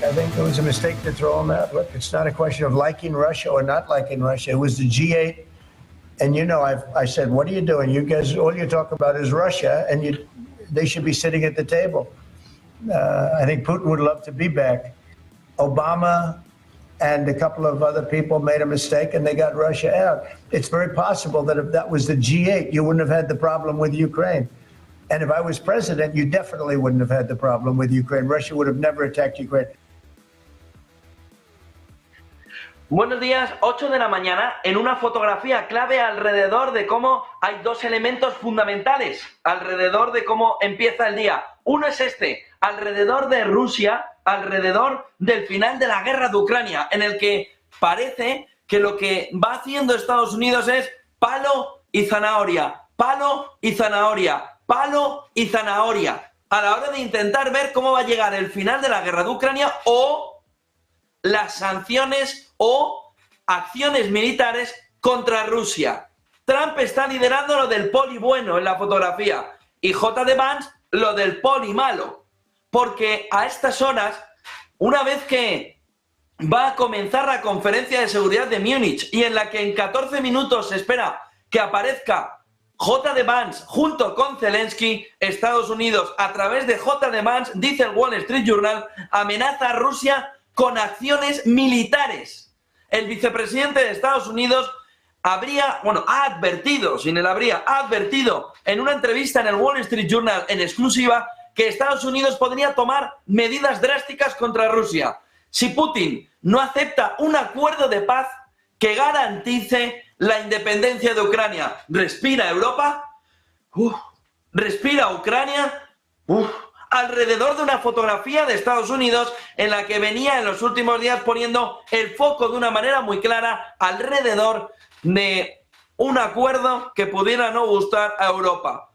back. I think it was a mistake to throw him out. Look, it's not a question of liking Russia or not liking Russia. It was the G8. And, you know, I said, what are you doing? You guys, all you talk about is Russia, and they should be sitting at the table. I think Putin would love to be back. Obama and a couple of other people made a mistake, and they got Russia out. It's very possible that if that was the G8, you wouldn't have had the problem with Ukraine. And if I was president, you definitely wouldn't have had the problem with Ukraine. Russia would have never attacked Ukraine. Buenos días, 8 de la mañana, en una fotografía clave alrededor de cómo hay dos elementos fundamentales alrededor de cómo empieza el día. Uno es este, alrededor de Rusia, alrededor del final de la guerra de Ucrania, en el que parece que lo que va haciendo Estados Unidos es palo y zanahoria, palo y zanahoria, palo y zanahoria, a la hora de intentar ver cómo va a llegar el final de la guerra de Ucrania o las sanciones o acciones militares contra Rusia. Trump está liderando lo del poli bueno en la fotografía y J.D. Vance lo del poli malo, porque a estas horas, una vez que va a comenzar la conferencia de seguridad de Múnich y en la que en 14 minutos se espera que aparezca J.D. Vance junto con Zelensky, Estados Unidos, a través de J.D. Vance, dice el Wall Street Journal, amenaza a Rusia con acciones militares. El vicepresidente de Estados Unidos ha advertido en una entrevista en el Wall Street Journal en exclusiva que Estados Unidos podría tomar medidas drásticas contra Rusia si Putin no acepta un acuerdo de paz que garantice la independencia de Ucrania. ¿Respira Europa? ¿Respira Ucrania? Alrededor de una fotografía de Estados Unidos en la que venía en los últimos días poniendo el foco de una manera muy clara alrededor de un acuerdo que pudiera no gustar a Europa.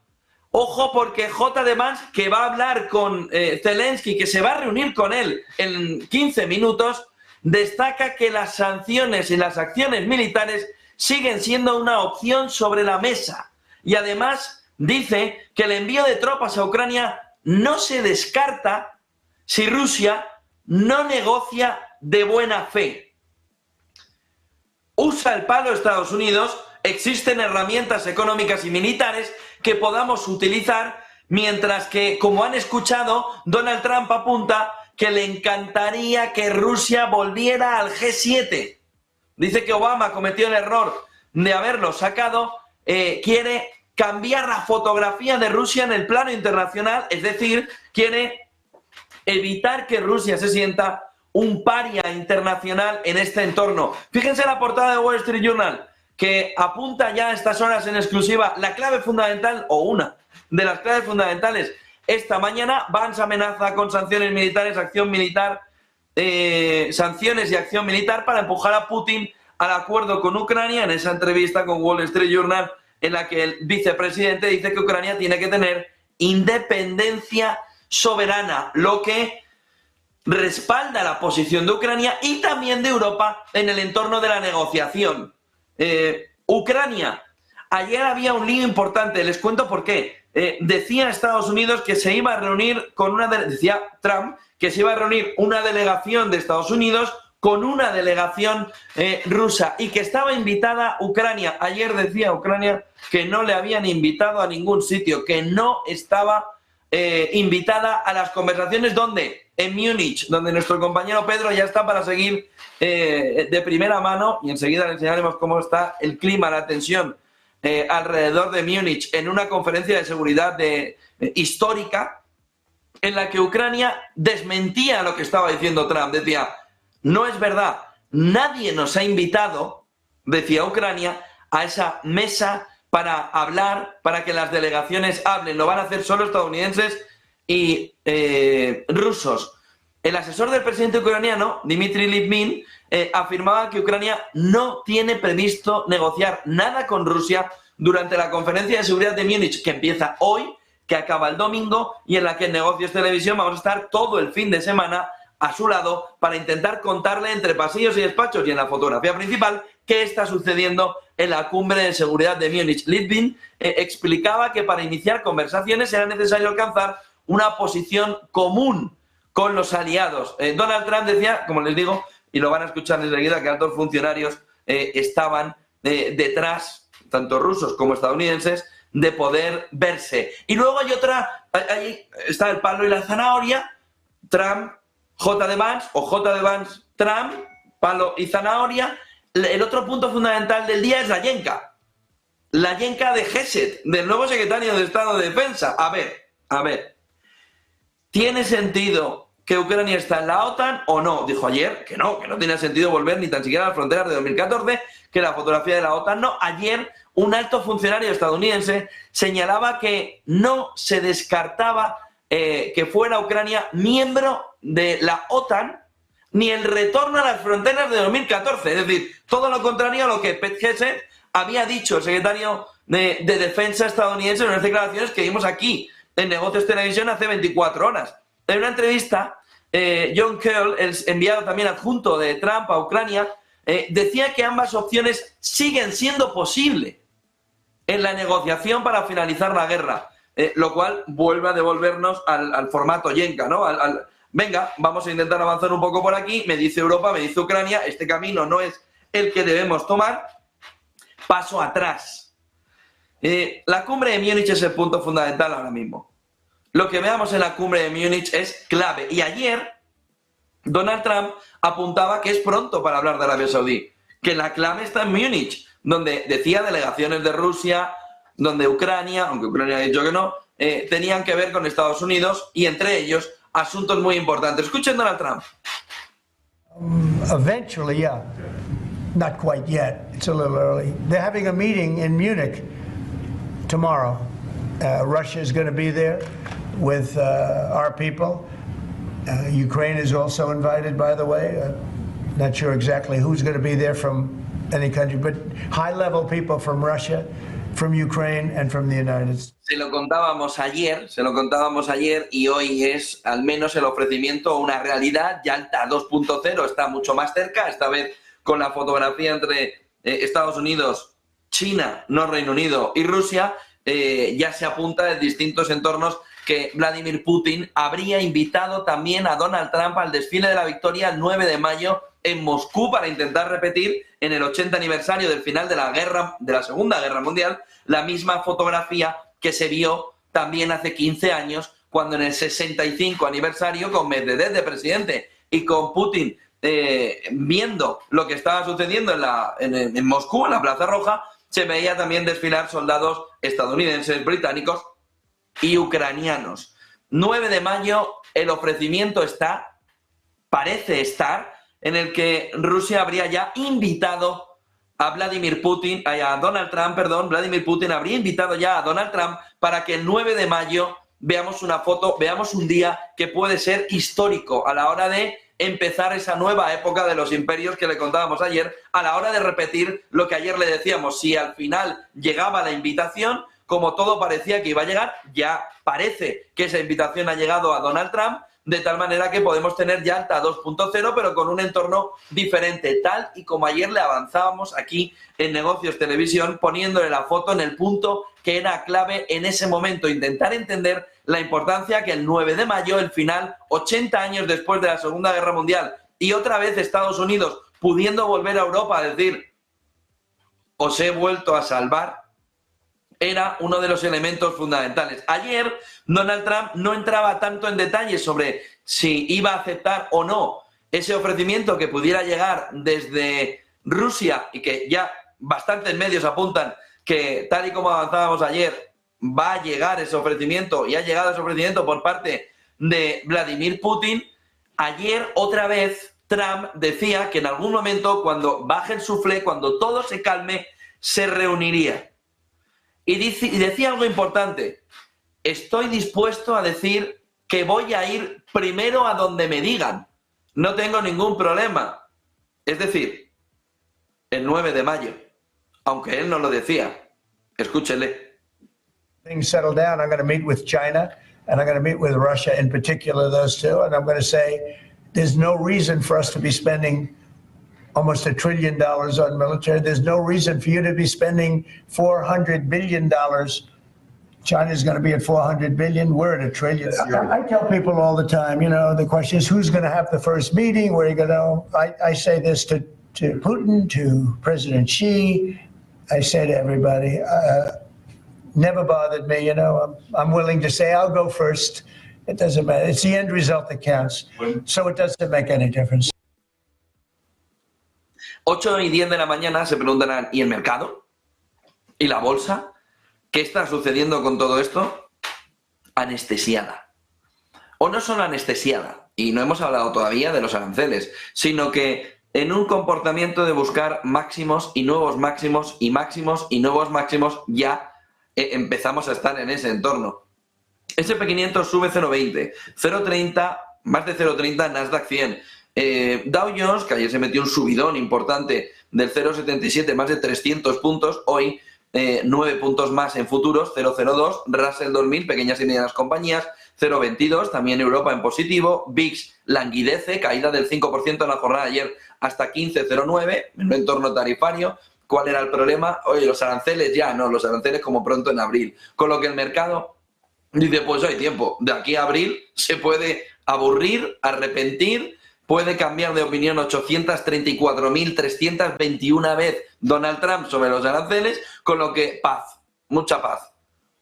Ojo, porque J.D. Vance, que va a hablar con Zelensky, que se va a reunir con él en 15 minutos, destaca que las sanciones y las acciones militares siguen siendo una opción sobre la mesa. Y además dice que el envío de tropas a Ucrania no se descarta si Rusia no negocia de buena fe. Usa el palo Estados Unidos, existen herramientas económicas y militares que podamos utilizar, mientras que, como han escuchado, Donald Trump apunta que le encantaría que Rusia volviera al G7. Dice que Obama cometió el error de haberlo sacado, quiere cambiar la fotografía de Rusia en el plano internacional, es decir, quiere evitar que Rusia se sienta un paria internacional en este entorno. Fíjense la portada de Wall Street Journal, que apunta ya a estas horas en exclusiva la clave fundamental, o una de las claves fundamentales. Esta mañana, Vance amenaza con sanciones militares, acción militar, sanciones y acción militar para empujar a Putin al acuerdo con Ucrania. En esa entrevista con Wall Street Journal, en la que el vicepresidente dice que Ucrania tiene que tener independencia soberana, lo que respalda la posición de Ucrania y también de Europa en el entorno de la negociación. Ucrania, ayer había un lío importante, les cuento por qué. Decía Estados Unidos que se iba a reunir con decía Trump que se iba a reunir una delegación de Estados Unidos con una delegación rusa y que estaba invitada Ucrania. Ayer decía Ucrania que no le habían invitado a ningún sitio, que no estaba invitada a las conversaciones. ¿Dónde? En Múnich, donde nuestro compañero Pedro ya está para seguir de primera mano, y enseguida le enseñaremos cómo está el clima, la tensión alrededor de Múnich, en una conferencia de seguridad histórica en la que Ucrania desmentía lo que estaba diciendo Trump. Decía: no es verdad, nadie nos ha invitado, decía Ucrania, a esa mesa para hablar, para que las delegaciones hablen. Lo van a hacer solo estadounidenses y rusos. El asesor del presidente ucraniano, Dmitry Litvin, afirmaba que Ucrania no tiene previsto negociar nada con Rusia durante la conferencia de seguridad de Múnich, que empieza hoy, que acaba el domingo, y en la que en Negocios Televisión vamos a estar todo el fin de semana a su lado para intentar contarle entre pasillos y despachos y en la fotografía principal qué está sucediendo en la cumbre de seguridad de Múnich. Litvin explicaba que para iniciar conversaciones era necesario alcanzar una posición común con los aliados. Donald Trump decía, como les digo, y lo van a escuchar enseguida, que altos funcionarios estaban detrás, tanto rusos como estadounidenses, de poder verse. Y luego hay otra, ahí está el palo y la zanahoria, Trump, J. de Vance, o J. de Vance, Trump, palo y zanahoria. El otro punto fundamental del día es la yenca de Gesed, del nuevo secretario de Estado de Defensa. A ver, ¿tiene sentido que Ucrania está en la OTAN o no? Dijo ayer que no tiene sentido volver ni tan siquiera a las fronteras de 2014, que la fotografía de la OTAN no. Ayer un alto funcionario estadounidense señalaba que no se descartaba que fuera Ucrania miembro de la OTAN ni el retorno a las fronteras de 2014. Es decir, todo lo contrario a lo que Pete Hegseth había dicho el secretario de Defensa estadounidense en unas declaraciones que vimos aquí en Negocios Televisión hace 24 horas. En una entrevista, John Kerr, el enviado también adjunto de Trump a Ucrania, decía que ambas opciones siguen siendo posibles en la negociación para finalizar la guerra, lo cual vuelve a devolvernos al formato yenka, ¿no? Venga, vamos a intentar avanzar un poco por aquí, me dice Europa, me dice Ucrania, este camino no es el que debemos tomar, paso atrás. La cumbre de Múnich es el punto fundamental ahora mismo. Lo que veamos en la cumbre de Múnich es clave. Y ayer Donald Trump apuntaba que es pronto para hablar de Arabia Saudí, que la clave está en Múnich, donde decía delegaciones de Rusia, donde Ucrania, aunque Ucrania ha dicho que no, tenían que ver con Estados Unidos y entre ellos asuntos muy importantes. Escuchen Donald Trump. Eventually, yeah. Not quite yet. It's a little early. They're having a meeting in Munich tomorrow. Russia is going to be there with our people. Ukraine is also invited, by the way. Not sure exactly who's going to be there from any country, but high-level people from Russia, from Ukraine, and from the United States. Se lo contábamos ayer y hoy es al menos el ofrecimiento una realidad. Yalta 2.0 está mucho más cerca, esta vez con la fotografía entre Estados Unidos, China, no Reino Unido y Rusia. Ya se apunta en distintos entornos que Vladimir Putin habría invitado también a Donald Trump al desfile de la victoria el 9 de mayo en Moscú para intentar repetir en el 80 aniversario del final de la Segunda Guerra Mundial la misma fotografía que se vio también hace 15 años cuando en el 65 aniversario con Medvedev de presidente y con Putin viendo lo que estaba sucediendo en Moscú, en la Plaza Roja, se veía también desfilar soldados estadounidenses, británicos y ucranianos. 9 de mayo, el ofrecimiento parece estar, en el que Rusia habría ya invitado a Vladimir Putin habría invitado ya a Donald Trump para que el 9 de mayo veamos una foto, veamos un día que puede ser histórico a la hora de empezar esa nueva época de los imperios que le contábamos ayer, a la hora de repetir lo que ayer le decíamos. Si al final llegaba la invitación, como todo parecía que iba a llegar, ya parece que esa invitación ha llegado a Donald Trump, de tal manera que podemos tener Yalta 2.0, pero con un entorno diferente, tal y como ayer le avanzábamos aquí en Negocios Televisión, poniéndole la foto en el punto que era clave en ese momento, intentar entender la importancia que el 9 de mayo, el final, 80 años después de la Segunda Guerra Mundial, y otra vez Estados Unidos pudiendo volver a Europa a decir, os he vuelto a salvar, era uno de los elementos fundamentales. Ayer Donald Trump no entraba tanto en detalles sobre si iba a aceptar o no ese ofrecimiento que pudiera llegar desde Rusia y que ya bastantes medios apuntan que, tal y como avanzábamos ayer, va a llegar ese ofrecimiento y ha llegado ese ofrecimiento por parte de Vladimir Putin. Ayer otra vez Trump decía que en algún momento, cuando baje el suflé, cuando todo se calme, se reuniría. Y decía algo importante: estoy dispuesto a decir que voy a ir primero a donde me digan. No tengo ningún problema. Es decir, el 9 de mayo, aunque él no lo decía. Escúchele. Things settle down, I'm going to meet with China and I'm going to meet with Russia, in particular those two, and I'm going to say there's no reason for us to be spending almost $1 trillion on military. There's no reason for you to be spending $400 billion China's going to be at 400 billion. We're at $1 trillion. I tell people all the time, you know, the question is who's going to have the first meeting? Where are you going to? I say this to Putin, to President Xi. I say to everybody, never bothered me. You know, I'm willing to say I'll go first. It doesn't matter. It's the end result that counts. So it doesn't make any difference. 8:10 de la mañana se preguntarán, ¿y el mercado? ¿Y la bolsa? ¿Qué está sucediendo con todo esto? Anestesiada. O no solo anestesiada, y no hemos hablado todavía de los aranceles, sino que en un comportamiento de buscar máximos y nuevos máximos y máximos y nuevos máximos ya empezamos a estar en ese entorno. S&P500 sube 0,20, 0,30, más de 0,30 Nasdaq 100. Dow Jones, que ayer se metió un subidón importante del 0,77, más de 300 puntos, hoy 9 puntos más en futuros, 0,02. Russell 2000, pequeñas y medianas compañías, 0,22, también Europa en positivo. VIX languidece, caída del 5% en la jornada de ayer hasta 15,09, en un entorno tarifario. ¿Cuál era el problema? Oye, los aranceles ya, no, los aranceles como pronto en abril. Con lo que el mercado dice, pues hay tiempo, de aquí a abril se puede aburrir, arrepentir, puede cambiar de opinión 834.321 veces Donald Trump sobre los aranceles, con lo que paz, mucha paz,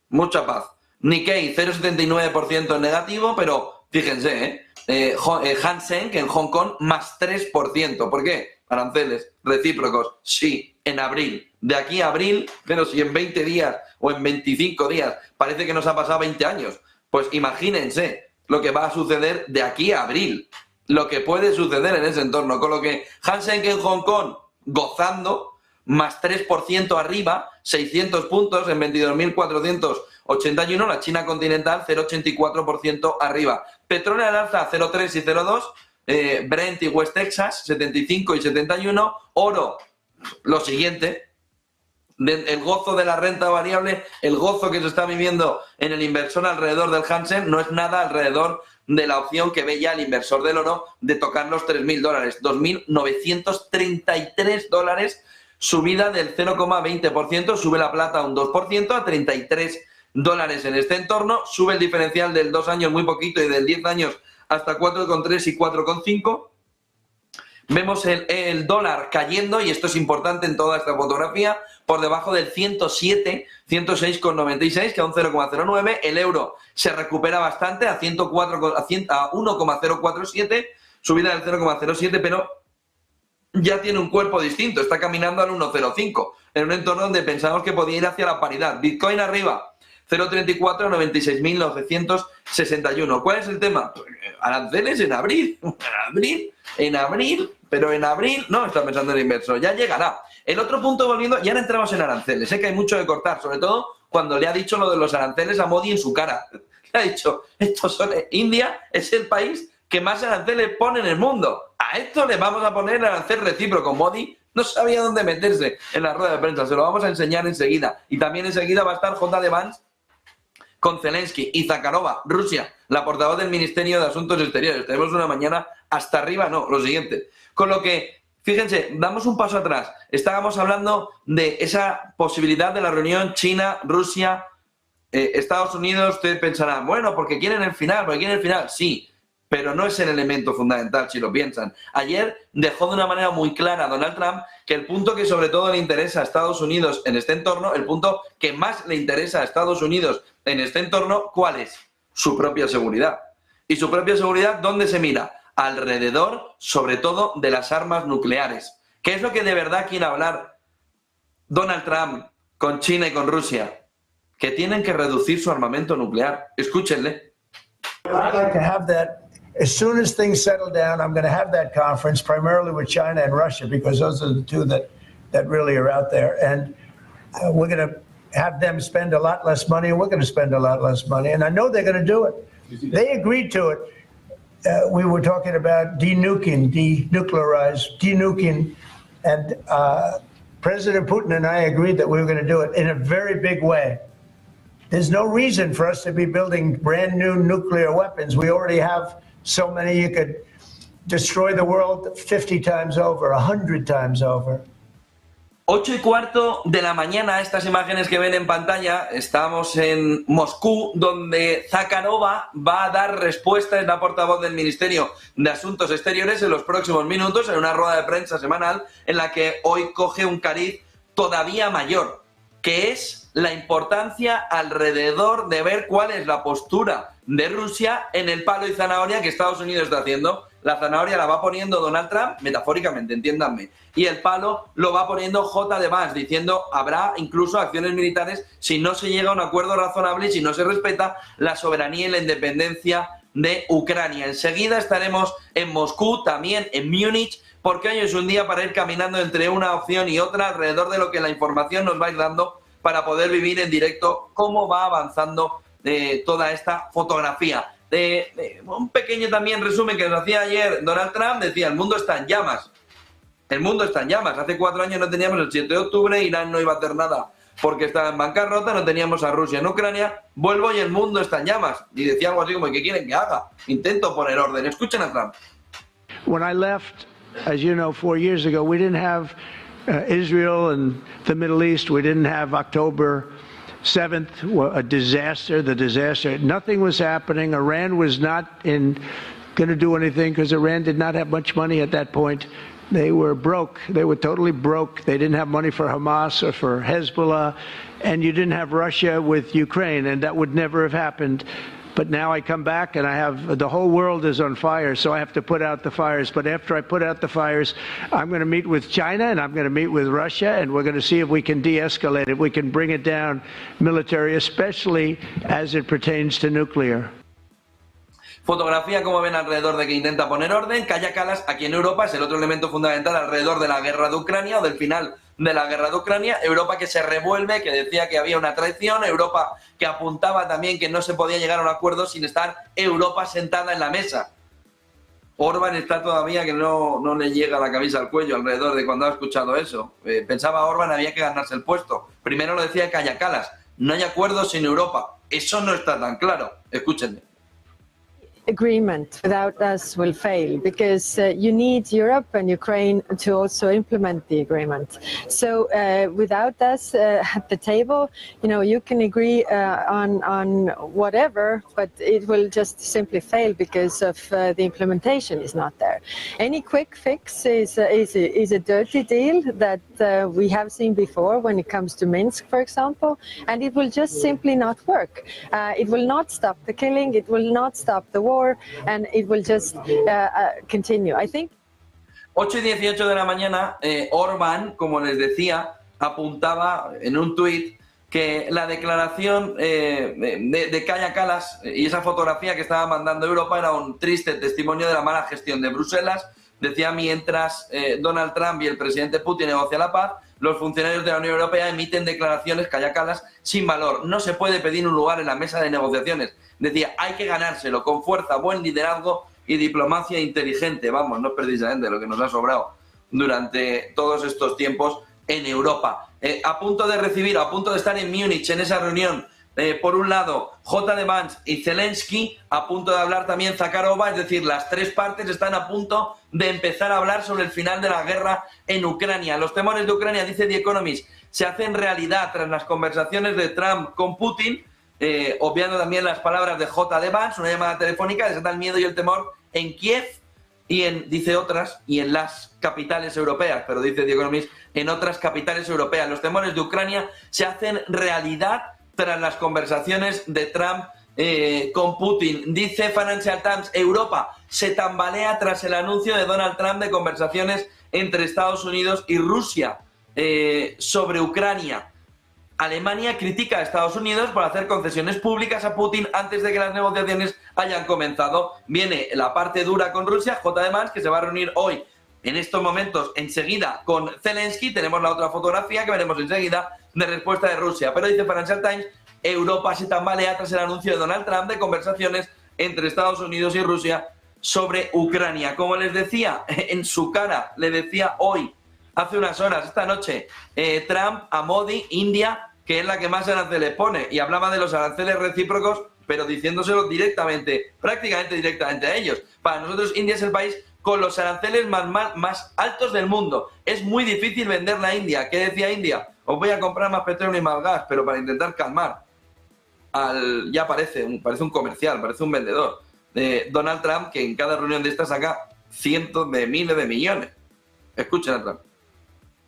mucha paz. Nikkei 0,79% en negativo, pero fíjense, Hang Seng en Hong Kong más 3%. ¿Por qué? Aranceles recíprocos, sí, en abril. De aquí a abril, pero si en 20 días o en 25 días parece que nos ha pasado 20 años, pues imagínense lo que va a suceder de aquí a abril, lo que puede suceder en ese entorno. Con lo que Hang Seng en Hong Kong gozando, más 3% arriba, 600 puntos en 22.481, la China continental 0,84% arriba. Petróleo al alza 0,3 y 0,2, Brent y West Texas 75 y 71, oro, lo siguiente, el gozo de la renta variable, el gozo que se está viviendo en el inversor alrededor del Hang Seng no es nada alrededor de la opción que ve ya el inversor del oro de tocar los $3.000, $2.933, subida del 0,20%, sube la plata un 2% a $33 en este entorno, sube el diferencial del 2 años muy poquito y del 10 años hasta 4,3 y 4,5. Vemos el dólar cayendo, y esto es importante en toda esta fotografía, por debajo del 107, 106,96, que a un 0,09. El euro se recupera bastante a 1,047, subida del 0,07, pero ya tiene un cuerpo distinto, está caminando al 1,05, en un entorno donde pensamos que podía ir hacia la paridad. Bitcoin arriba, 0,34 a 96.961. ¿Cuál es el tema? Aranceles en abril, pero en abril no está pensando el inversor, ya llegará. El otro punto, volviendo, ya no entramos en aranceles, sé que hay mucho que cortar, sobre todo cuando le ha dicho lo de los aranceles a Modi en su cara. Le ha dicho, India es el país que más aranceles pone en el mundo. A esto le vamos a poner arancel recíproco. Modi no sabía dónde meterse en la rueda de prensa, se lo vamos a enseñar enseguida. Y también enseguida va a estar J. de Vance con Zelensky y Zakharova, Rusia, la portavoz del Ministerio de Asuntos Exteriores. Tenemos una mañana hasta arriba, no, lo siguiente. Con lo que, fíjense, damos un paso atrás. Estábamos hablando de esa posibilidad de la reunión China, Rusia, Estados Unidos. Ustedes pensarán, bueno, porque quieren el final, sí, pero no es el elemento fundamental si lo piensan. Ayer dejó de una manera muy clara Donald Trump que el punto que sobre todo le interesa a Estados Unidos en este entorno, el punto que más le interesa a Estados Unidos en este entorno, ¿cuál es? Su propia seguridad. ¿Y su propia seguridad dónde se mira? Alrededor, sobre todo, de las armas nucleares. ¿Qué es lo que de verdad quiere hablar Donald Trump con China y con Rusia? Que tienen que reducir su armamento nuclear. Escúchenle. I'd like to have that. As soon as things settle down, I'm going to have that conference, primarily with China and Russia, because those are the two that really are out there. And we're going to have them spend a lot less money, and we're going to spend a lot less money. And I know they're going to do it. They agreed to it. We were talking about denuclearizing, and President Putin and I agreed that we were going to do it in a very big way. There's no reason for us to be building brand new nuclear weapons. We already have so many. You could destroy the world 50 times over, 100 times over. 8:15 de la mañana, estas imágenes que ven en pantalla, estamos en Moscú, donde Zakharova va a dar respuesta, es la portavoz del Ministerio de Asuntos Exteriores, en los próximos minutos, en una rueda de prensa semanal, en la que hoy coge un cariz todavía mayor, que es la importancia alrededor de ver cuál es la postura de Rusia en el palo y zanahoria que Estados Unidos está haciendo. La zanahoria la va poniendo Donald Trump, metafóricamente, entiéndanme, y el palo lo va poniendo J.D. Vance, diciendo habrá incluso acciones militares si no se llega a un acuerdo razonable y si no se respeta la soberanía y la independencia de Ucrania. Enseguida estaremos en Moscú, también en Múnich, porque hoy es un día para ir caminando entre una opción y otra alrededor de lo que la información nos va a ir dando para poder vivir en directo cómo va avanzando toda esta fotografía. Un pequeño también resumen que nos hacía ayer Donald Trump, decía, el mundo está en llamas. El mundo está en llamas. Hace 4 años no teníamos el 7 de octubre, Irán no iba a hacer nada porque estaba en bancarrota, no teníamos a Rusia en Ucrania, vuelvo y el mundo está en llamas. Y decía algo así como, ¿qué quieren que haga? Intento poner orden. Escuchen a Trump. When I left, as you know, 4 years ago, we didn't have Israel and the Middle East. We didn't have October 7th, a disaster, the disaster. Nothing was happening. Iran was not going to do anything because Iran did not have much money at that point. They were broke. They were totally broke. They didn't have money for Hamas or for Hezbollah. And you didn't have Russia with Ukraine, and that would never have happened. But now I come back and I have, the whole world is on fire, so I have to put out the fires. But after I put out the fires, I'm going to meet with China and I'm going to meet with Russia, and we're going to see if we can de-escalate it. We can bring it down military, especially as it pertains to nuclear. Fotografía, como ven, alrededor de que intenta poner orden. Kaja Kallas, aquí en Europa, es el otro elemento fundamental alrededor de la guerra de Ucrania o del final de la guerra de Ucrania. Europa que se revuelve, que decía que había una traición. Europa que apuntaba también que no se podía llegar a un acuerdo sin estar Europa sentada en la mesa. Orbán está todavía que no le llega la camisa al cuello alrededor de cuando ha escuchado eso. Pensaba Orbán había que ganarse el puesto. Primero lo decía Kaja Kallas, no hay acuerdo sin Europa. Eso no está tan claro. Escúchenme. Agreement without us will fail because you need Europe and Ukraine to also implement the agreement. So without us at the table, you know, you can agree on whatever, but it will just simply fail because of the implementation is not there. Any quick fix is a dirty deal that we have seen before when it comes to Minsk, for example, and it will just simply not work. It will not stop the killing, it will not stop the war, and it will just continue. I think 8:18 de la mañana, Orbán, como les decía, apuntaba en un tuit que la declaración de Kaja Kallas y esa fotografía que estaba mandando Europa era un triste testimonio de la mala gestión de Bruselas. Decía, mientras Donald Trump y el presidente Putin negocian la paz, los funcionarios de la Unión Europea emiten declaraciones, Kaja Kallas, sin valor. No se puede pedir un lugar en la mesa de negociaciones. Decía, hay que ganárselo con fuerza, buen liderazgo y diplomacia inteligente. Vamos, no es precisamente lo que nos ha sobrado durante todos estos tiempos en Europa. A punto de recibir, a punto de estar en Múnich en esa reunión, por un lado, J.D. Vance y Zelensky, a punto de hablar también Zakharova, es decir, las tres partes están a punto de empezar a hablar sobre el final de la guerra en Ucrania. Los temores de Ucrania, dice The Economist, se hacen realidad tras las conversaciones de Trump con Putin, obviando también las palabras de J.D. Vance, una llamada telefónica, desata el miedo y el temor en Kiev y dice otras, y en las capitales europeas, pero dice The Economist, en otras capitales europeas. Los temores de Ucrania se hacen realidad tras las conversaciones de Trump con Putin. Dice Financial Times, Europa se tambalea tras el anuncio de Donald Trump de conversaciones entre Estados Unidos y Rusia sobre Ucrania. Alemania critica a Estados Unidos por hacer concesiones públicas a Putin antes de que las negociaciones hayan comenzado. Viene la parte dura con Rusia, J.D. Vance, que se va a reunir hoy, en estos momentos, enseguida con Zelensky. Tenemos la otra fotografía que veremos enseguida de respuesta de Rusia. Pero dice Financial Times, Europa se tambalea tras el anuncio de Donald Trump de conversaciones entre Estados Unidos y Rusia sobre Ucrania. Como les decía, en su cara, le decía hoy, hace unas horas, esta noche, Trump a Modi, India, que es la que más aranceles pone, y hablaba de los aranceles recíprocos, pero diciéndoselo directamente, prácticamente directamente a ellos. Para nosotros, India es el país con los aranceles más altos del mundo. Es muy difícil venderla a India. ¿Qué decía India? Os voy a comprar más petróleo y más gas, pero para intentar calmar ya parece un comercial, parece un vendedor de Donald Trump, que en cada reunión de estas saca cientos de miles de millones. Escuchen a Trump.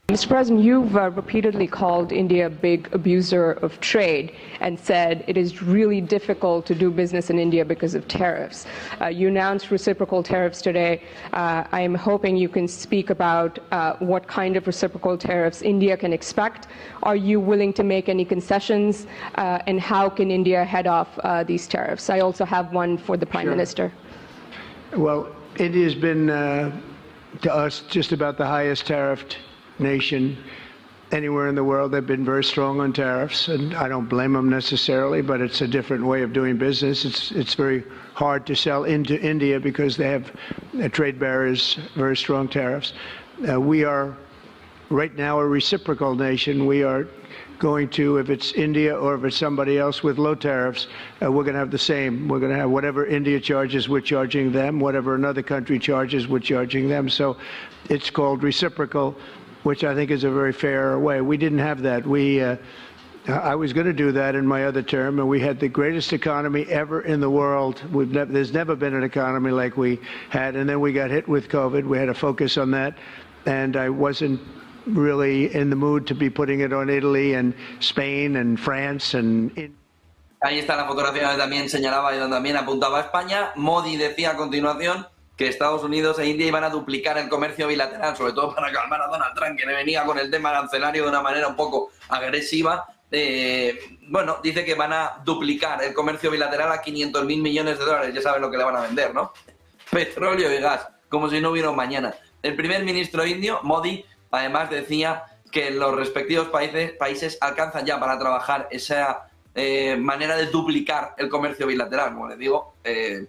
Mr. President, you've repeatedly called India a big abuser of trade and said it is really difficult to do business in India because of tariffs. You announced reciprocal tariffs today. I am hoping you can speak about what kind of reciprocal tariffs India can expect. Are you willing to make any concessions? And how can India head off these tariffs? I also have one for the Prime Minister. Well, India's been, to us, just about the highest tariffed nation anywhere in the world. They've been very strong on tariffs, and I don't blame them necessarily, but it's a different way of doing business. It's very hard to sell into India because they have trade barriers, very strong tariffs. We are right now a reciprocal nation. We are going to, if it's India or if it's somebody else with low tariffs, we're going to have the same. We're going to have whatever India charges, we're charging them. Whatever another country charges, we're charging them. So it's called reciprocal, which I think is a very fair way. We didn't have that. I was going to do that in my other term, and we had the greatest economy ever in the world. There's never been an economy like we had, and then we got hit with COVID. We had to focus on that, and I wasn't really in the mood to be putting it on Italy and Spain and France and... Ahí está la fotografía que también señalaba y donde también apuntaba a España. Modi decía a continuación que Estados Unidos e India iban a duplicar el comercio bilateral, sobre todo para calmar a Donald Trump, que le venía con el tema arancelario de una manera un poco agresiva. Bueno, dice que van a duplicar el comercio bilateral a 500.000 millones de dólares. Ya saben lo que le van a vender, ¿no? Petróleo y gas, como si no hubiera un mañana. El primer ministro indio, Modi, además decía que los respectivos países alcanzan ya para trabajar esa manera de duplicar el comercio bilateral, como les digo,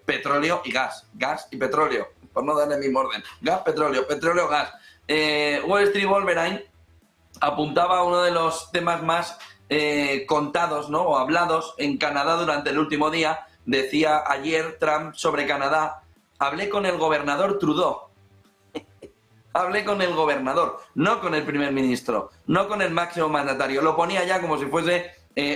petróleo y gas y petróleo, por no darle el mismo orden, gas, petróleo, gas. Wall Street Wolverine apuntaba a uno de los temas más contados, ¿no?, o hablados en Canadá durante el último día. Decía ayer Trump sobre Canadá: hablé con el gobernador Trudeau. Hablé con el gobernador, no con el primer ministro, no con el máximo mandatario. Lo ponía ya como si fuese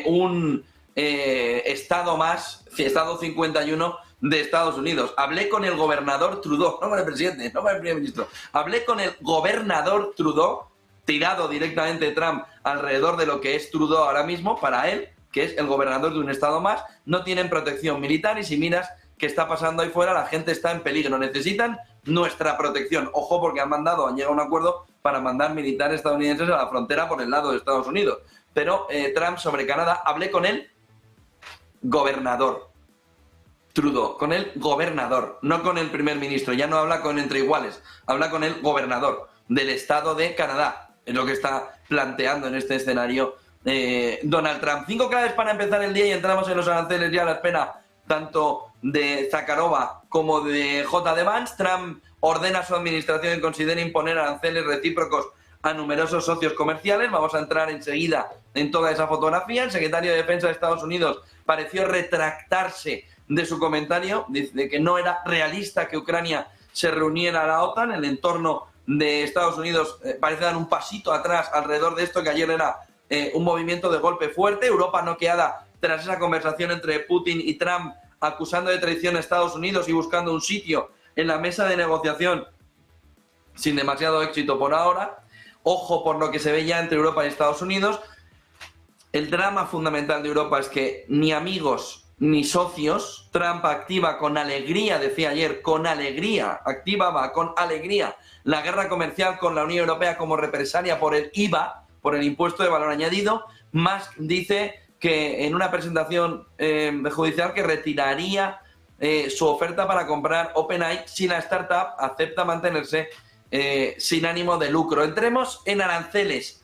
un estado más, estado 51 de Estados Unidos. Hablé con el gobernador Trudeau, no con el presidente, no con el primer ministro. Hablé con el gobernador Trudeau, tirado directamente Trump alrededor de lo que es Trudeau ahora mismo para él, que es el gobernador de un estado más. No tienen protección militar y si miras qué está pasando ahí fuera, la gente está en peligro. Necesitan nuestra protección. Ojo, porque han llegado a un acuerdo para mandar militares estadounidenses a la frontera por el lado de Estados Unidos. Pero Trump sobre Canadá, hablé con el gobernador Trudeau, con el gobernador, no con el primer ministro. Ya no habla con entre iguales, habla con el gobernador del estado de Canadá. Es lo que está planteando en este escenario Donald Trump. 5 claves para empezar el día y entramos en los aranceles ya a la espera tanto de Zakharova como de J.D. Vance. Trump ordena a su administración que considere imponer aranceles recíprocos a numerosos socios comerciales. Vamos a entrar enseguida en toda esa fotografía. El secretario de Defensa de Estados Unidos pareció retractarse de su comentario, de que no era realista que Ucrania se reuniera a la OTAN. El entorno de Estados Unidos parece dar un pasito atrás alrededor de esto, que ayer era un movimiento de golpe fuerte. Europa noqueada tras esa conversación entre Putin y Trump, acusando de traición a Estados Unidos y buscando un sitio en la mesa de negociación sin demasiado éxito por ahora. Ojo por lo que se ve ya entre Europa y Estados Unidos. El drama fundamental de Europa es que ni amigos ni socios. Trump activa con alegría, decía ayer, con alegría, activaba con alegría la guerra comercial con la Unión Europea como represalia por el IVA, por el impuesto de valor añadido. Musk dice que en una presentación judicial que retiraría su oferta para comprar OpenAI si la startup acepta mantenerse sin ánimo de lucro. Entremos en aranceles.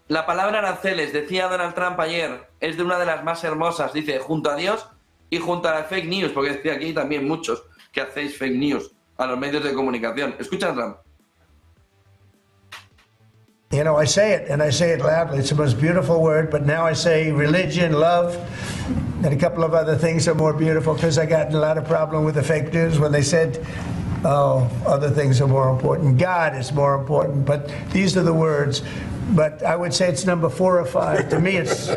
La palabra aranceles, decía Donald Trump ayer, es de una de las más hermosas. Dice, junto a Dios y junto a las fake news, porque decía aquí también muchos que hacéis fake news a los medios de comunicación. Escucha a Trump. You know, I say it, and I say it loudly. It's the most beautiful word, but now I say religion, love, and a couple of other things are more beautiful, because I got in a lot of problem with the fake news when they said oh, other things are more important. God is more important. But these are the words. But I would say it's number 4 or 5. To me, it's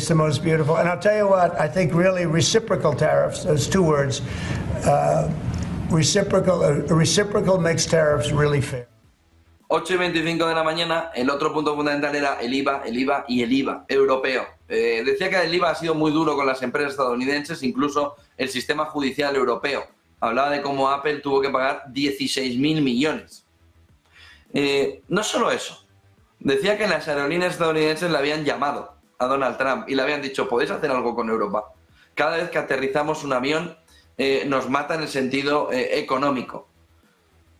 the most beautiful. And I'll tell you what, I think really reciprocal tariffs, those 2 words, reciprocal makes tariffs really fair. 8:25 de la mañana, el otro punto fundamental era el IVA y el IVA europeo. Decía que el IVA ha sido muy duro con las empresas estadounidenses, incluso el sistema judicial europeo. Hablaba de cómo Apple tuvo que pagar 16.000 millones. No solo eso. Decía que las aerolíneas estadounidenses le habían llamado a Donald Trump y le habían dicho, ¿podéis hacer algo con Europa? Cada vez que aterrizamos un avión nos mata en el sentido económico.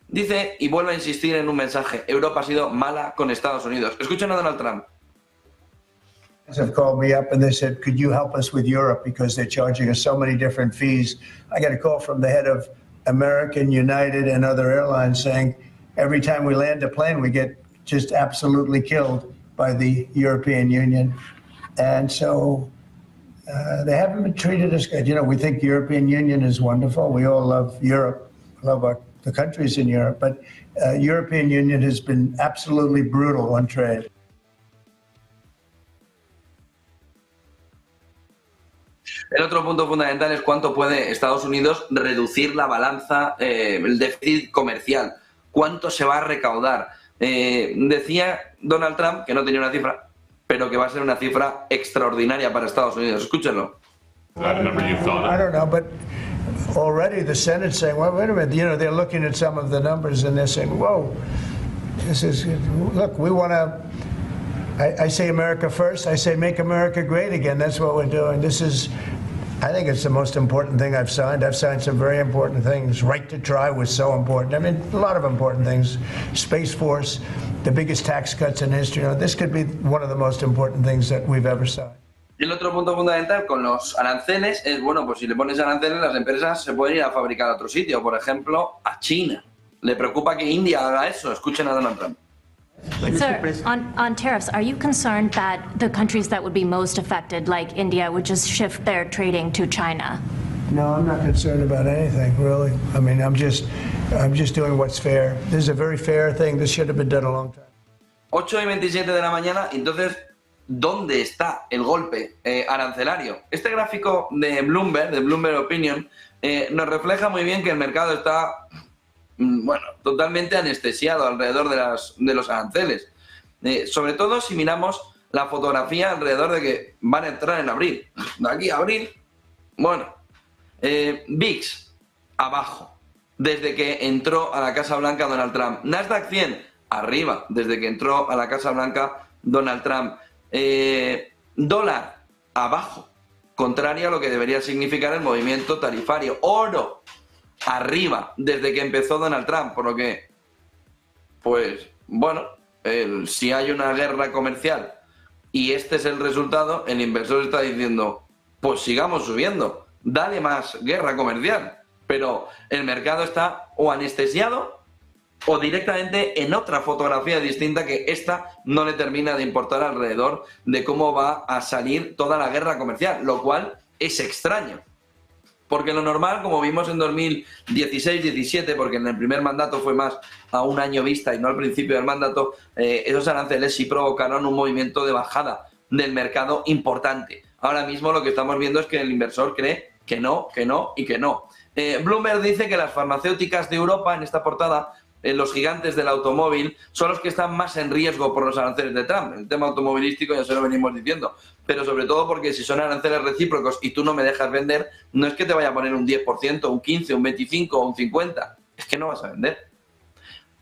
Dice, y vuelve a insistir en un mensaje, Europa ha sido mala con Estados Unidos. Escuchen a Donald Trump. Have called me up and they said, could you help us with Europe because they're charging us so many different fees. I got a call from the head of American, United, and other airlines saying every time we land a plane, we get just absolutely killed by the European Union. And so they haven't been treated as good. You know, we think the European Union is wonderful. We all love Europe, love the countries in Europe, but European Union has been absolutely brutal on trade. El otro punto fundamental es cuánto puede Estados Unidos reducir la balanza, el déficit comercial, cuánto se va a recaudar. Decía Donald Trump que no tenía una cifra, pero que va a ser una cifra extraordinaria para Estados Unidos. Escúchenlo. I don't know, but already the Senate's saying, well, wait a minute, you know, they're looking at some of the numbers and they're saying, whoa, this is, look, we want to, I say America first, I say make America great again. That's what we're doing. This is, I think it's the most important thing I've signed. I've signed some very important things. Right to try was so important. I mean, a lot of important things. Space Force, the biggest tax cuts in history. You know, this could be one of the most important things that we've ever signed. El otro punto fundamental con los aranceles es, bueno, pues si le pones aranceles, las empresas se pueden ir a fabricar a otro sitio, por ejemplo, a China. Le preocupa que India haga eso. Escuchen a Donald Trump. Sir, on tariffs, are you concerned that the countries that would be most affected, like India, would just shift their trading to China? No, I'm not concerned about anything, really. I mean, I'm just doing what's fair. This is a very fair thing. This should have been done a long time. 8:27 de la mañana, entonces, ¿dónde está el golpe arancelario? Este gráfico de Bloomberg Opinion, nos refleja muy bien que el mercado está, bueno, totalmente anestesiado alrededor de los aranceles. Sobre todo si miramos la fotografía alrededor de que van a entrar en abril. De aquí a abril, bueno, VIX, abajo, desde que entró a la Casa Blanca Donald Trump. Nasdaq 100, arriba, desde que entró a la Casa Blanca Donald Trump. Dólar, abajo, contrario a lo que debería significar el movimiento tarifario. Oro, arriba, desde que empezó Donald Trump, por lo que, pues, bueno, si hay una guerra comercial y este es el resultado, el inversor está diciendo, pues sigamos subiendo, dale más guerra comercial, pero el mercado está o anestesiado o directamente en otra fotografía distinta que esta no le termina de importar alrededor de cómo va a salir toda la guerra comercial, lo cual es extraño. Porque lo normal, como vimos en 2016-17, porque en el primer mandato fue más a un año vista y no al principio del mandato, esos aranceles sí provocaron un movimiento de bajada del mercado importante. Ahora mismo lo que estamos viendo es que el inversor cree que no, que no y que no. Bloomberg dice que las farmacéuticas de Europa, en esta portada, los gigantes del automóvil, son los que están más en riesgo por los aranceles de Trump. El tema automovilístico ya se lo venimos diciendo, pero sobre todo porque si son aranceles recíprocos y tú no me dejas vender, no es que te vaya a poner un 10%, un 15%, un 25% o un 50%, es que no vas a vender.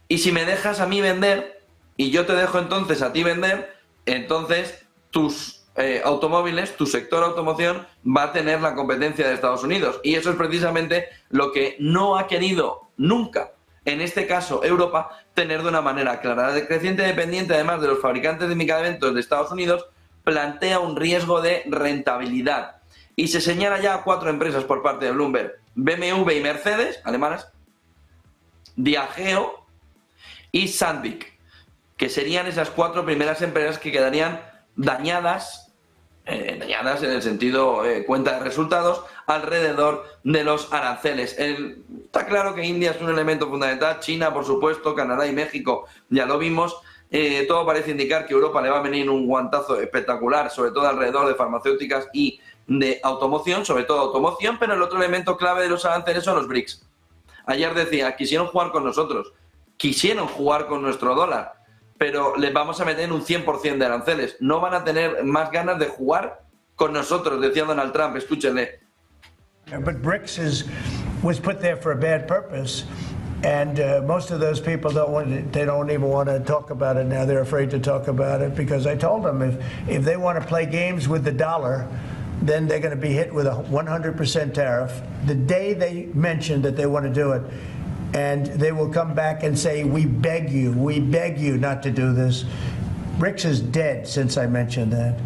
Y si me dejas a mí vender y yo te dejo entonces a ti vender, entonces tus automóviles, tu sector automoción va a tener la competencia de Estados Unidos. Y eso es precisamente lo que no ha querido nunca, en este caso Europa, tener de una manera clara. La creciente dependiente además de los fabricantes de medicamentos de Estados Unidos plantea un riesgo de rentabilidad. Y se señala ya a 4 empresas por parte de Bloomberg: BMW y Mercedes, alemanas, Diageo y Sandvik, que serían esas 4 primeras empresas que quedarían dañadas en el sentido cuenta de resultados, alrededor de los aranceles. Está claro que India es un elemento fundamental, China, por supuesto, Canadá y México, ya lo vimos. Todo parece indicar que Europa le va a venir un guantazo espectacular, sobre todo alrededor de farmacéuticas y de automoción, sobre todo automoción, pero el otro elemento clave de los aranceles son los BRICS. Ayer decía, quisieron jugar con nosotros, quisieron jugar con nuestro dólar, pero les vamos a meter un 100% de aranceles. No van a tener más ganas de jugar con nosotros, decía Donald Trump, escúchenle. But BRICS was put there for a bad purpose, and most of those people they don't even want to talk about it now. They're afraid to talk about it because I told them if they want to play games with the dollar, then they're going to be hit with a 100% tariff the day they mention that they want to do it. And they will come back and say, we beg you not to do this. BRICS is dead since I mentioned that.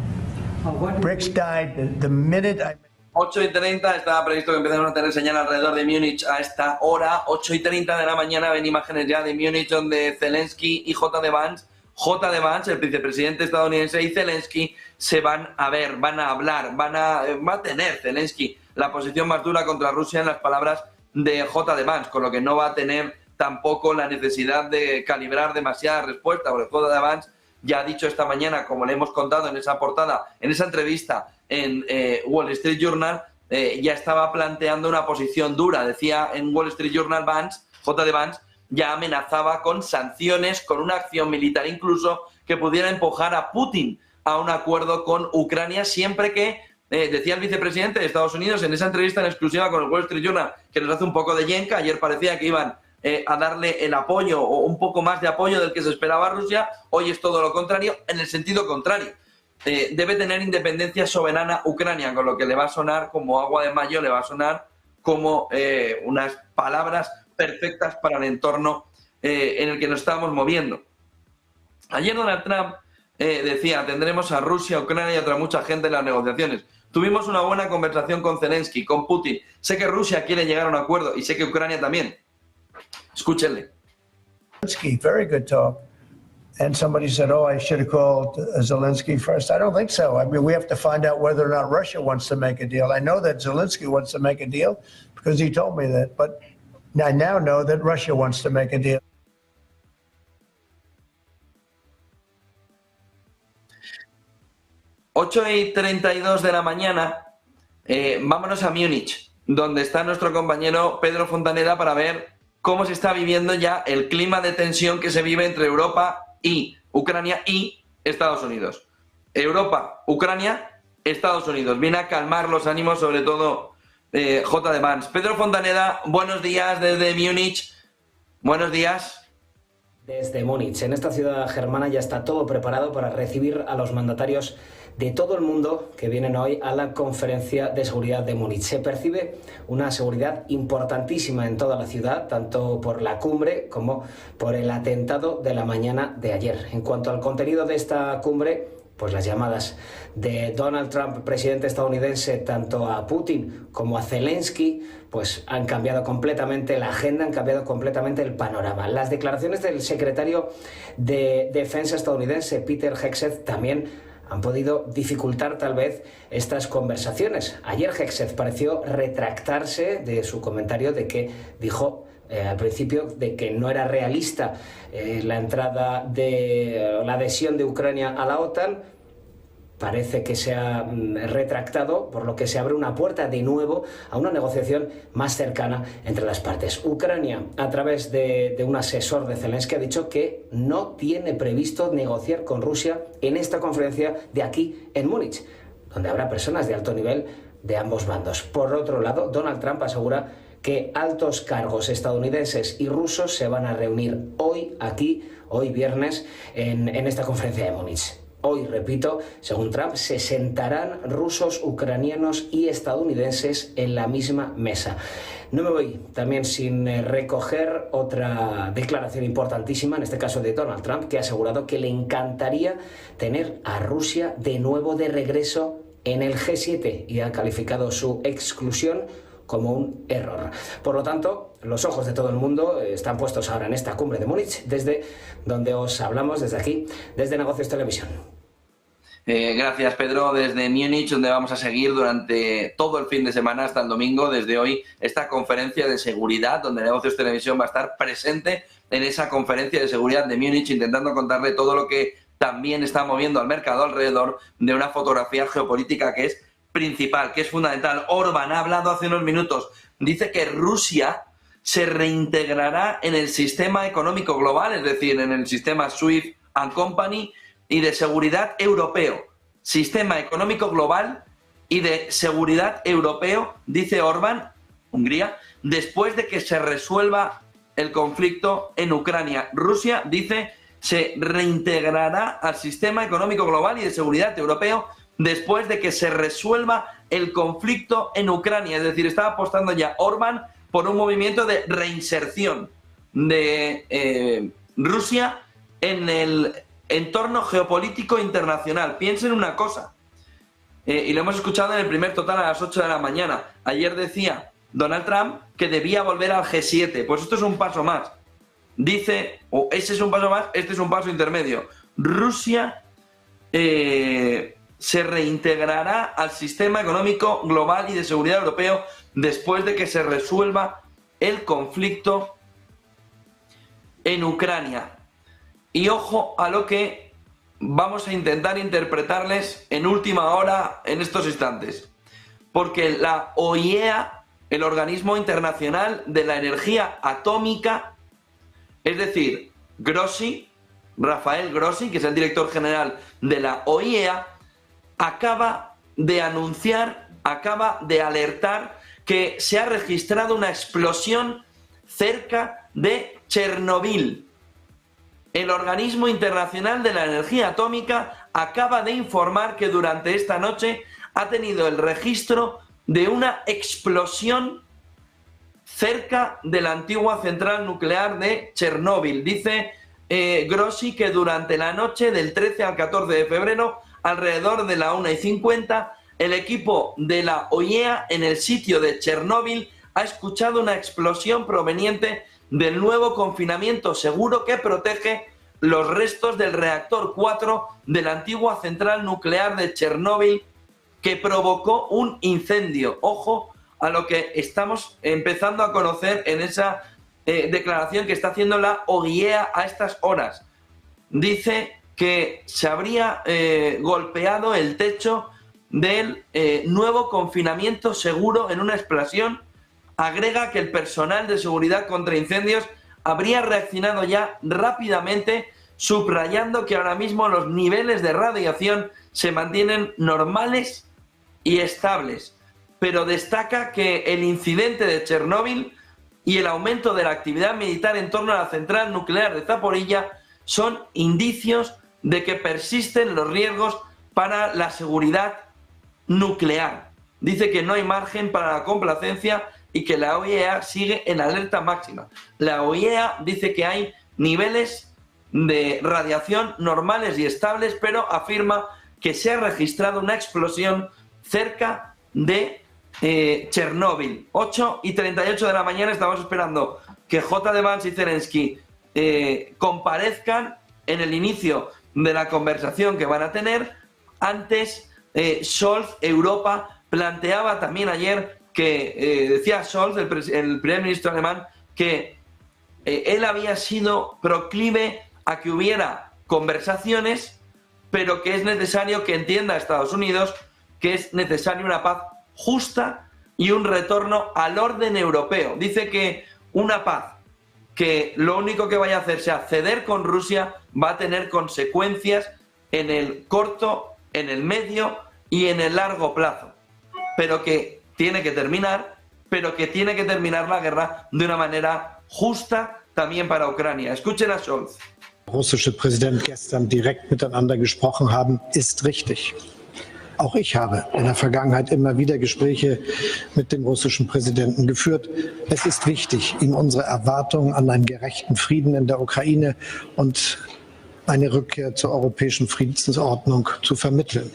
BRICS died the minute I... 8:30, estaba previsto que empezáramos a tener señal alrededor de Múnich a esta hora. 8:30 de la mañana ven imágenes ya de Múnich donde Zelensky y J.D. Vance, el vicepresidente estadounidense, y Zelensky se van a ver, van a hablar, va a tener Zelensky la posición más dura contra Rusia en las palabras de J.D. Vance, con lo que no va a tener tampoco la necesidad de calibrar demasiada respuesta, porque J.D. Vance ya ha dicho esta mañana, como le hemos contado en esa portada, en esa entrevista en Wall Street Journal, ya estaba planteando una posición dura. Decía en Wall Street Journal J.D. Vance ya amenazaba con sanciones, con una acción militar incluso que pudiera empujar a Putin a un acuerdo con Ucrania, siempre que, decía el vicepresidente de Estados Unidos en esa entrevista en exclusiva con el Wall Street Journal, que nos hace un poco de yenca. Ayer parecía que iban a darle el apoyo o un poco más de apoyo del que se esperaba a Rusia. Hoy es todo lo contrario, en el sentido contrario. Debe tener independencia soberana Ucrania, con lo que le va a sonar como agua de mayo, le va a sonar como unas palabras perfectas para el entorno en el que nos estamos moviendo. Ayer Donald Trump decía, tendremos a Rusia, Ucrania y otra mucha gente en las negociaciones. Tuvimos una buena conversación con Zelensky, con Putin. Sé que Rusia quiere llegar a un acuerdo y sé que Ucrania también. Escúchenle. Zelensky, very good talk. And somebody said, oh, I should have called Zelensky first. I don't think so. I mean, we have to find out whether or not Russia wants to make a deal. I know that Zelensky wants to make a deal because he told me that. But I now know that Russia wants to make a deal. ...8:32 de la mañana, vámonos a Múnich, donde está nuestro compañero Pedro Fontaneda para ver cómo se está viviendo ya el clima de tensión que se vive entre Europa y Ucrania y Estados Unidos. Europa, Ucrania, Estados Unidos. Viene a calmar los ánimos, sobre todo J.D. Vance. Pedro Fontaneda, buenos días desde Múnich. Buenos días. Desde Múnich, en esta ciudad germana, ya está todo preparado para recibir a los mandatarios de todo el mundo que vienen hoy a la conferencia de seguridad de Múnich. Se percibe una seguridad importantísima en toda la ciudad, tanto por la cumbre como por el atentado de la mañana de ayer. En cuanto al contenido de esta cumbre, pues las llamadas de Donald Trump, presidente estadounidense, tanto a Putin como a Zelensky, pues han cambiado completamente la agenda, han cambiado completamente el panorama. Las declaraciones del secretario de Defensa estadounidense, Peter Hegseth, también han podido dificultar tal vez estas conversaciones. Ayer Hegseth pareció retractarse de su comentario de que dijo al principio de que no era realista la entrada de la adhesión de Ucrania a la OTAN. Parece que se ha retractado, por lo que se abre una puerta de nuevo a una negociación más cercana entre las partes. Ucrania, a través de un asesor de Zelensky, ha dicho que no tiene previsto negociar con Rusia en esta conferencia de aquí en Múnich, donde habrá personas de alto nivel de ambos bandos. Por otro lado, Donald Trump asegura que altos cargos estadounidenses y rusos se van a reunir hoy aquí, hoy viernes, en esta conferencia de Múnich. Hoy, repito, según Trump, se sentarán rusos, ucranianos y estadounidenses en la misma mesa. No me voy también sin recoger otra declaración importantísima, en este caso de Donald Trump, que ha asegurado que le encantaría tener a Rusia de nuevo de regreso en el G7 y ha calificado su exclusión como un error. Por lo tanto, los ojos de todo el mundo están puestos ahora en esta cumbre de Múnich, desde donde os hablamos desde aquí, desde Negocios Televisión. Gracias, Pedro, desde Múnich, donde vamos a seguir durante todo el fin de semana hasta el domingo, desde hoy, esta conferencia de seguridad, donde Negocios Televisión va a estar presente en esa conferencia de seguridad de Múnich, intentando contarle todo lo que también está moviendo al mercado alrededor de una fotografía geopolítica que es principal, que es fundamental. Orbán ha hablado hace unos minutos, dice que Rusia se reintegrará en el sistema económico global, es decir, en el sistema SWIFT and Company y de seguridad europeo. Sistema económico global y de seguridad europeo, dice Orbán, Hungría, después de que se resuelva el conflicto en Ucrania. Rusia, dice, se reintegrará al sistema económico global y de seguridad europeo después de que se resuelva el conflicto en Ucrania. Es decir, está apostando ya Orbán por un movimiento de reinserción de Rusia en el entorno geopolítico internacional. Piensen una cosa, y lo hemos escuchado en el primer total a las 8 de la mañana. Ayer decía Donald Trump que debía volver al G7. Pues esto es un paso más. Dice, o ese es un paso más, este es un paso intermedio. Rusia se reintegrará al sistema económico global y de seguridad europeo después de que se resuelva el conflicto en Ucrania. Y ojo a lo que vamos a intentar interpretarles en última hora en estos instantes. Porque la OIEA, el Organismo Internacional de la Energía Atómica, es decir, Grossi, Rafael Grossi, que es el director general de la OIEA, acaba de anunciar, acaba de alertar que se ha registrado una explosión cerca de Chernobyl. El Organismo Internacional de la Energía Atómica acaba de informar que durante esta noche ha tenido el registro de una explosión cerca de la antigua central nuclear de Chernóbil. Dice Grossi que durante la noche del 13 al 14 de febrero, alrededor de la 1:50, el equipo de la OIEA en el sitio de Chernóbil ha escuchado una explosión proveniente del nuevo confinamiento seguro que protege los restos del reactor 4 de la antigua central nuclear de Chernóbil, que provocó un incendio. Ojo a lo que estamos empezando a conocer en esa declaración que está haciendo la OIEA a estas horas. Dice que se habría golpeado el techo del nuevo confinamiento seguro en una explosión. Agrega que el personal de seguridad contra incendios habría reaccionado ya rápidamente, subrayando que ahora mismo los niveles de radiación se mantienen normales y estables. Pero destaca que el incidente de Chernóbil y el aumento de la actividad militar en torno a la central nuclear de Zaporilla son indicios de que persisten los riesgos para la seguridad nuclear. Dice que no hay margen para la complacencia y que la OIEA sigue en alerta máxima. La OIEA dice que hay niveles de radiación normales y estables, pero afirma que se ha registrado una explosión cerca de Chernóbil. 8:38 de la mañana, estamos esperando que J.D. Vance y Zelensky comparezcan en el inicio de la conversación que van a tener. Antes, Scholz, Europa, planteaba también ayer que decía Scholz, el primer ministro alemán, que él había sido proclive a que hubiera conversaciones, pero que es necesario que entienda Estados Unidos que es necesaria una paz justa y un retorno al orden europeo. Dice que una paz que lo único que vaya a hacer sea ceder con Rusia va a tener consecuencias en el corto, en el medio y en el largo plazo, pero que tiene que terminar, la guerra de una manera justa también para Ucrania. Escuchen a Scholz. Russische Präsident gestern direkt miteinander gesprochen haben, ist richtig. Auch ich habe in der Vergangenheit immer wieder Gespräche mit dem russischen Präsidenten geführt. Es ist wichtig, ihm unsere Erwartungen an einen gerechten Frieden in der Ukraine und eine Rückkehr zur europäischen Friedensordnung zu vermitteln.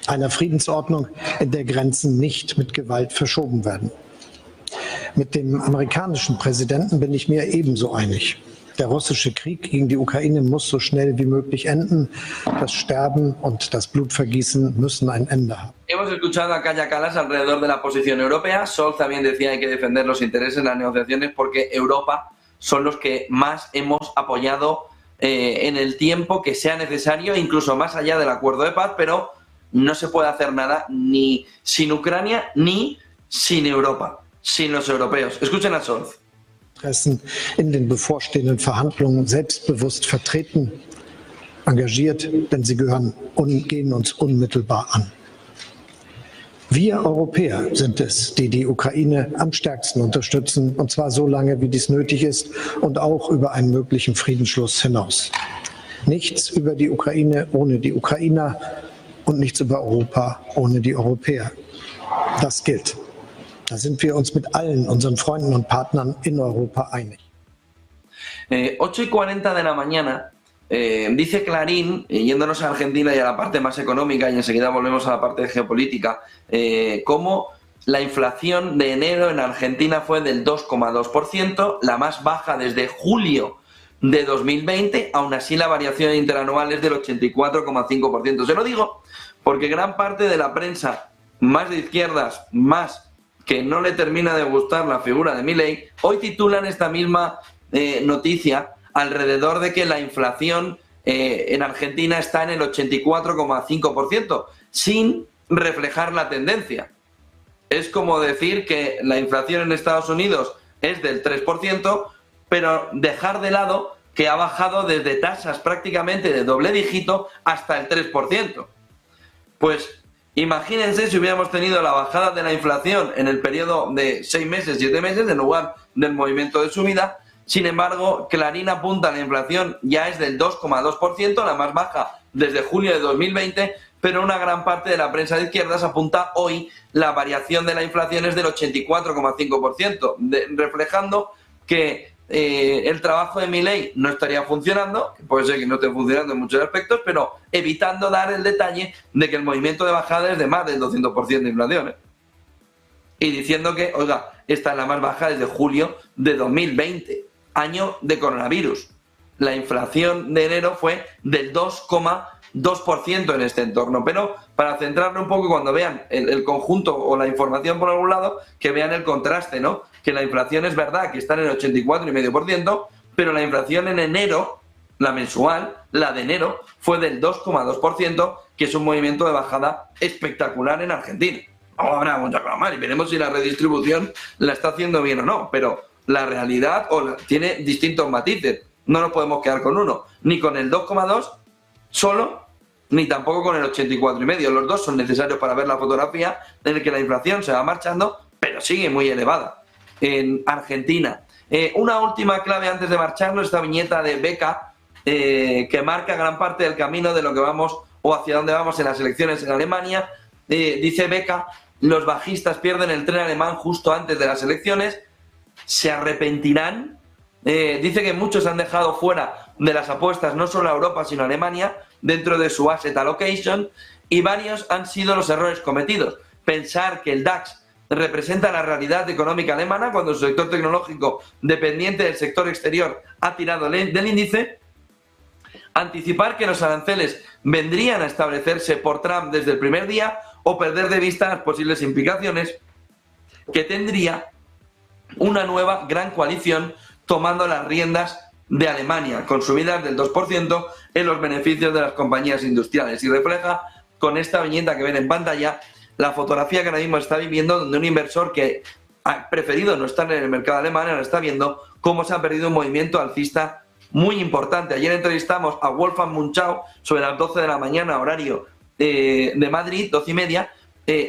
Einer Friedensordnung, in der Grenzen nicht mit Gewalt verschoben werden. Mit dem amerikanischen Präsidenten bin ich mir ebenso einig. Der russische Krieg gegen die Ukraine muss so schnell wie möglich enden. Das Sterben und das Blutvergießen müssen ein Ende haben. Hemos escuchado a Kaja Kallas alrededor de la posición europea. Scholz también decía que hay que defender los intereses en las negociaciones porque Europa son los que más hemos apoyado en el tiempo que sea necesario, incluso más allá del acuerdo de paz, pero no se puede hacer nada ni sin Ucrania ni sin Europa, sin los europeos. Escuchen a Scholz. Interessen in den bevorstehenden Verhandlungen selbstbewusst vertreten, engagiert, denn sie gehen uns unmittelbar an. Wir Europäer sind es, die die Ukraine am stärksten unterstützen, und zwar so lange, wie dies nötig ist und auch über einen möglichen Friedensschluss hinaus. Nichts über die Ukraine ohne die Ukrainer und nichts über Europa ohne die Europäer. Das gilt. Da sind wir uns mit allen unseren Freunden und Partnern in Europa einig. 8:40 de la mañana, dice Clarín, yéndonos a Argentina y a la parte más económica, y enseguida volvemos a la parte geopolítica, cómo la inflación de enero en Argentina fue del 2,2%, la más baja desde julio de 2020, aún así la variación interanual es del 84,5%. Se lo digo porque gran parte de la prensa más de izquierdas, más que no le termina de gustar la figura de Milei, hoy titulan esta misma noticia alrededor de que la inflación en Argentina está en el 84,5%, sin reflejar la tendencia. Es como decir que la inflación en Estados Unidos es del 3%, pero dejar de lado que ha bajado desde tasas prácticamente de doble dígito hasta el 3%. Pues imagínense si hubiéramos tenido la bajada de la inflación en el periodo de 6 meses, 7 meses, en lugar del movimiento de subida. Sin embargo, Clarín apunta a la inflación ya es del 2,2%, la más baja desde julio de 2020, pero una gran parte de la prensa de izquierdas apunta hoy la variación de la inflación es del 84,5%, reflejando que el trabajo de Milei no estaría funcionando, que puede ser que no esté funcionando en muchos aspectos, pero evitando dar el detalle de que el movimiento de bajada es de más del 200% de inflación. Y diciendo que, oiga, esta es la más baja desde julio de 2020, año de coronavirus. La inflación de enero fue del 2,2% en este entorno. Pero para centrarlo un poco, cuando vean el conjunto o la información por algún lado, que vean el contraste, ¿no? Que la inflación es verdad que está en el 84,5%, pero la inflación en enero, la mensual, la de enero, fue del 2,2%, que es un movimiento de bajada espectacular en Argentina. Ahora vamos a reclamar y veremos si la redistribución la está haciendo bien o no, pero la realidad tiene distintos matices. No nos podemos quedar con uno, ni con el 2,2 solo, ni tampoco con el 84,5. Los dos son necesarios para ver la fotografía en la que la inflación se va marchando, pero sigue muy elevada. En Argentina. Una última clave antes de marcharnos, esta viñeta de Beca, que marca gran parte del camino de lo que vamos o hacia dónde vamos en las elecciones en Alemania. Dice Beca, los bajistas pierden el tren alemán justo antes de las elecciones, se arrepentirán. Dice que muchos han dejado fuera de las apuestas no solo a Europa sino a Alemania dentro de su asset allocation, y varios han sido los errores cometidos. Pensar que el DAX representa la realidad económica alemana cuando su sector tecnológico dependiente del sector exterior ha tirado del índice. Anticipar que los aranceles vendrían a establecerse por Trump desde el primer día, o perder de vista las posibles implicaciones que tendría una nueva gran coalición tomando las riendas de Alemania, con subidas del 2% en los beneficios de las compañías industriales. Y refleja con esta viñeta que ven en pantalla la fotografía que ahora mismo está viviendo, donde un inversor que ha preferido no estar en el mercado alemán ahora está viendo cómo se ha perdido un movimiento alcista muy importante. Ayer entrevistamos a Wolfgang Munchau sobre las 12 de la mañana, horario de Madrid, 12:30.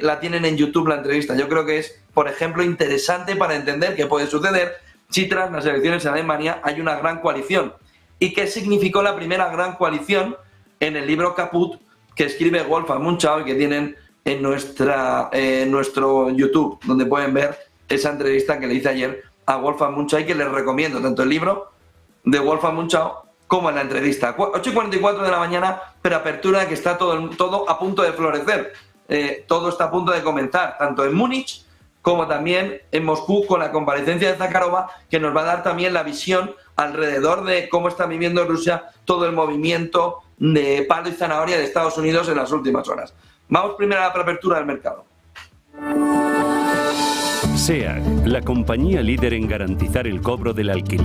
La tienen en YouTube la entrevista. Yo creo que es, por ejemplo, interesante para entender qué puede suceder si tras las elecciones en Alemania hay una gran coalición. ¿Y qué significó la primera gran coalición? En el libro Caput, que escribe Wolfgang Munchau y que tienen en nuestro YouTube, donde pueden ver esa entrevista que le hice ayer a Wolfgang Munchau, y que les recomiendo tanto el libro de Wolfgang Munchau como en la entrevista. 8:44 de la mañana, pero apertura que está todo a punto de florecer. Todo está a punto de comenzar, tanto en Múnich como también en Moscú, con la comparecencia de Zakharova, que nos va a dar también la visión alrededor de cómo está viviendo Rusia todo el movimiento de palo y zanahoria de Estados Unidos en las últimas horas. Vamos primero a la preapertura del mercado. SEAT, la compañía líder en garantizar el cobro del alquiler.